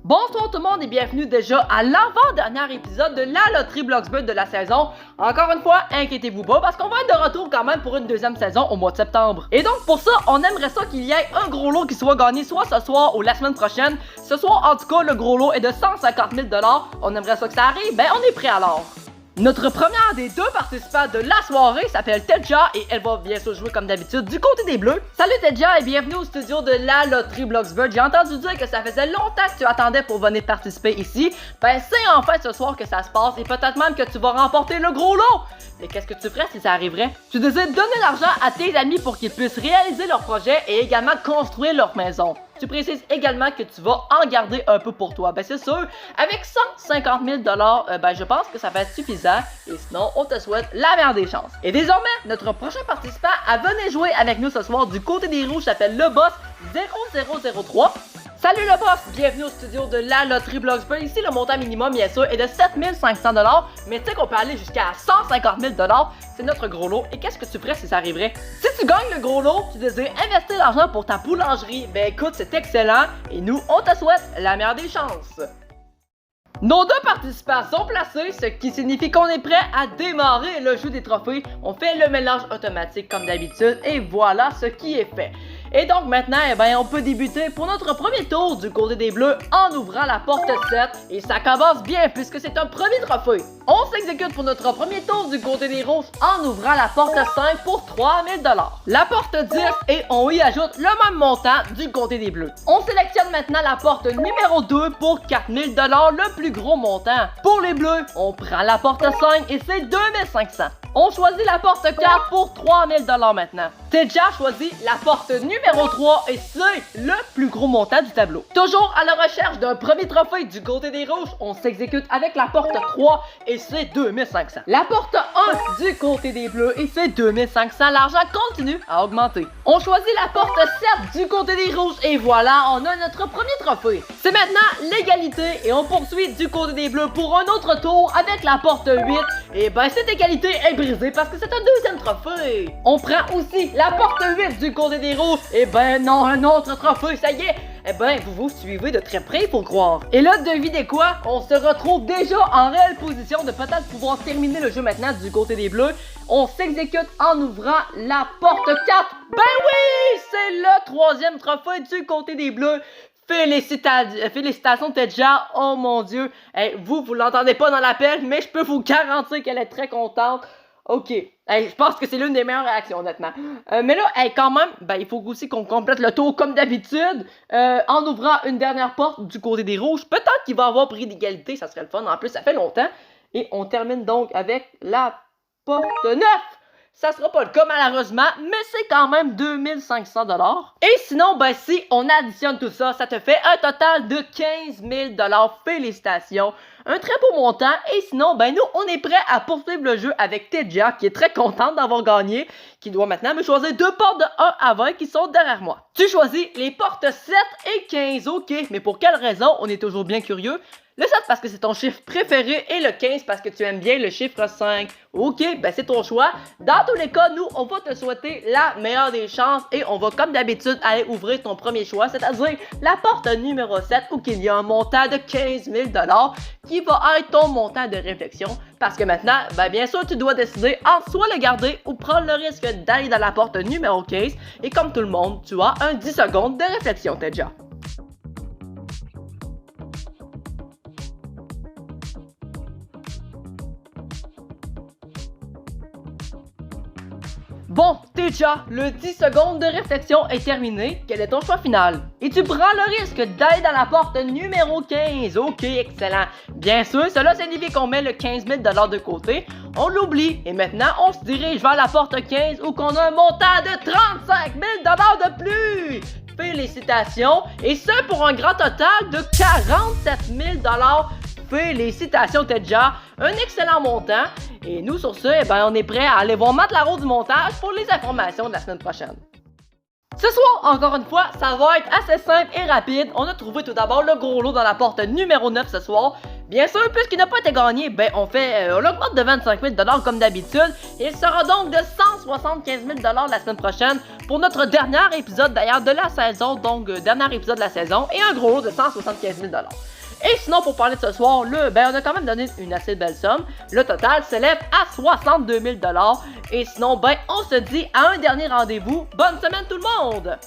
Bonsoir tout le monde et bienvenue déjà à l'avant-dernier épisode de la loterie Bloxburg de la saison. Encore une fois, inquiétez-vous pas parce qu'on va être de retour quand même pour une deuxième saison au mois de septembre. Et donc pour ça, on aimerait ça qu'il y ait un gros lot qui soit gagné soit ce soir ou la semaine prochaine. Ce soir en tout cas, le gros lot est de 150 000 $. On aimerait ça que ça arrive, ben on est prêt alors. Notre première des deux participants de la soirée s'appelle Tedja et elle va bien sûr jouer comme d'habitude du côté des Bleus. Salut Tedja et bienvenue au studio de la loterie Bloxburg. J'ai entendu dire que ça faisait longtemps que tu attendais pour venir participer ici. Ben c'est enfin ce soir que ça se passe et peut-être même que tu vas remporter le gros lot. Mais qu'est-ce que tu ferais si ça arriverait? Tu désires donner l'argent à tes amis pour qu'ils puissent réaliser leur projet et également construire leur maison. Tu précises également que tu vas en garder un peu pour toi. Ben c'est sûr, avec 150 000 $, ben je pense que ça va être suffisant. Et sinon, on te souhaite la meilleure des chances. Et désormais, notre prochain participant à venir jouer avec nous ce soir du côté des rouges s'appelle le boss 0003. Salut le boss, bienvenue au studio de la loterie Bloxburg. Ici, le montant minimum, bien sûr, est de 7 500 $, mais tu sais qu'on peut aller jusqu'à 150 000 $. C'est notre gros lot. Et qu'est-ce que tu ferais si ça arriverait? Si tu gagnes le gros lot, tu désires investir l'argent pour ta boulangerie, ben écoute, c'est excellent. Et nous, on te souhaite la meilleure des chances. Nos deux participants sont placés, ce qui signifie qu'on est prêt à démarrer le jeu des trophées. On fait le mélange automatique comme d'habitude et voilà ce qui est fait. Et donc maintenant, eh ben, on peut débuter pour notre premier tour du côté des Bleus en ouvrant la porte 7. Et ça commence bien puisque c'est un premier trophée. On s'exécute pour notre premier tour du côté des Rouges en ouvrant la porte 5 pour 3 000 $. La porte 10 et on y ajoute le même montant du côté des Bleus. On sélectionne maintenant la porte numéro 2 pour 4 000 $, le plus gros montant. Pour les Bleus, on prend la porte 5 et c'est 2 500. On choisit la porte 4 pour 3 000 $ maintenant. Tedja choisit la porte numéro 3 et c'est le plus gros montant du tableau. Toujours à la recherche d'un premier trophée du côté des Rouges, on s'exécute avec la porte 3 et c'est 2 500. La porte 1 du côté des Bleus et c'est 2 500. L'argent continue à augmenter. On choisit la porte 7 du côté des Rouges et voilà, on a notre premier trophée. C'est maintenant l'égalité et on poursuit du côté des Bleus pour un autre tour avec la porte 8. Et ben cette égalité est brisée parce que c'est un deuxième trophée. On prend aussi la porte 8 du côté des Rouges. Et ben non, un autre trophée, ça y est. Eh ben, vous suivez de très près, faut croire. Et là, devinez quoi? On se retrouve déjà en réelle position de peut-être pouvoir terminer le jeu maintenant du côté des Bleus. On s'exécute en ouvrant la porte 4. Ben oui! C'est le troisième trophée du côté des Bleus. Félicitations Tedja, oh mon dieu. Hey, vous l'entendez pas dans l'appel, mais je peux vous garantir qu'elle est très contente. Ok, je pense que c'est l'une des meilleures réactions honnêtement. Mais là, quand même, ben, il faut aussi qu'on complète le tour comme d'habitude. En ouvrant une dernière porte du côté des Rouges. Peut-être qu'il va avoir pris d'égalité, ça serait le fun. En plus, ça fait longtemps. Et on termine donc avec la porte 9. Ça sera pas le cas malheureusement, mais c'est quand même 2 500 $. Et sinon, ben si on additionne tout ça, ça te fait un total de 15 000 $. Félicitations! Un très beau montant. Et sinon, ben nous, on est prêt à poursuivre le jeu avec Tedja, qui est très contente d'avoir gagné, qui doit maintenant me choisir deux portes de 1 à 20 qui sont derrière moi. Tu choisis les portes 7 et 15, ok. Mais pour quelle raison? On est toujours bien curieux. Le 7 parce que c'est ton chiffre préféré et le 15 parce que tu aimes bien le chiffre 5. Ok, ben c'est ton choix. Dans tous les cas, nous, on va te souhaiter la meilleure des chances et on va comme d'habitude aller ouvrir ton premier choix, c'est-à-dire la porte numéro 7 où il y a un montant de 15 000 $ qui va être ton montant de réflexion. Parce que maintenant, ben bien sûr, tu dois décider entre soit le garder ou prendre le risque d'aller dans la porte numéro 15. Et comme tout le monde, tu as un 10 secondes de réflexion, Tedja. Bon, Tedja, le 10 secondes de réflexion est terminé. Quel est ton choix final? Et tu prends le risque d'aller dans la porte numéro 15. Ok, excellent. Bien sûr, cela signifie qu'on met le 15 000 $ de côté. On l'oublie. Et maintenant, on se dirige vers la porte 15 où qu'on a un montant de 35 000 $ de plus. Félicitations. Et ce pour un grand total de 47 000 $. Félicitations Tedja, un excellent montant. Et nous sur ce, ben, on est prêt à aller voir Matt Larose du montage pour les informations de la semaine prochaine. Ce soir, encore une fois, ça va être assez simple et rapide. On a trouvé tout d'abord le gros lot dans la porte numéro 9 ce soir. Bien sûr, puisqu'il n'a pas été gagné, ben on l'augmente de 25 000 $ comme d'habitude. Il sera donc de 175 000 $ la semaine prochaine pour notre dernier épisode d'ailleurs de la saison, donc dernier épisode de la saison, et un gros lot de 175 000 $. Et sinon, pour parler de ce soir, là, ben on a quand même donné une assez belle somme. Le total s'élève à 62 000 $. Et sinon, ben on se dit à un dernier rendez-vous. Bonne semaine tout le monde!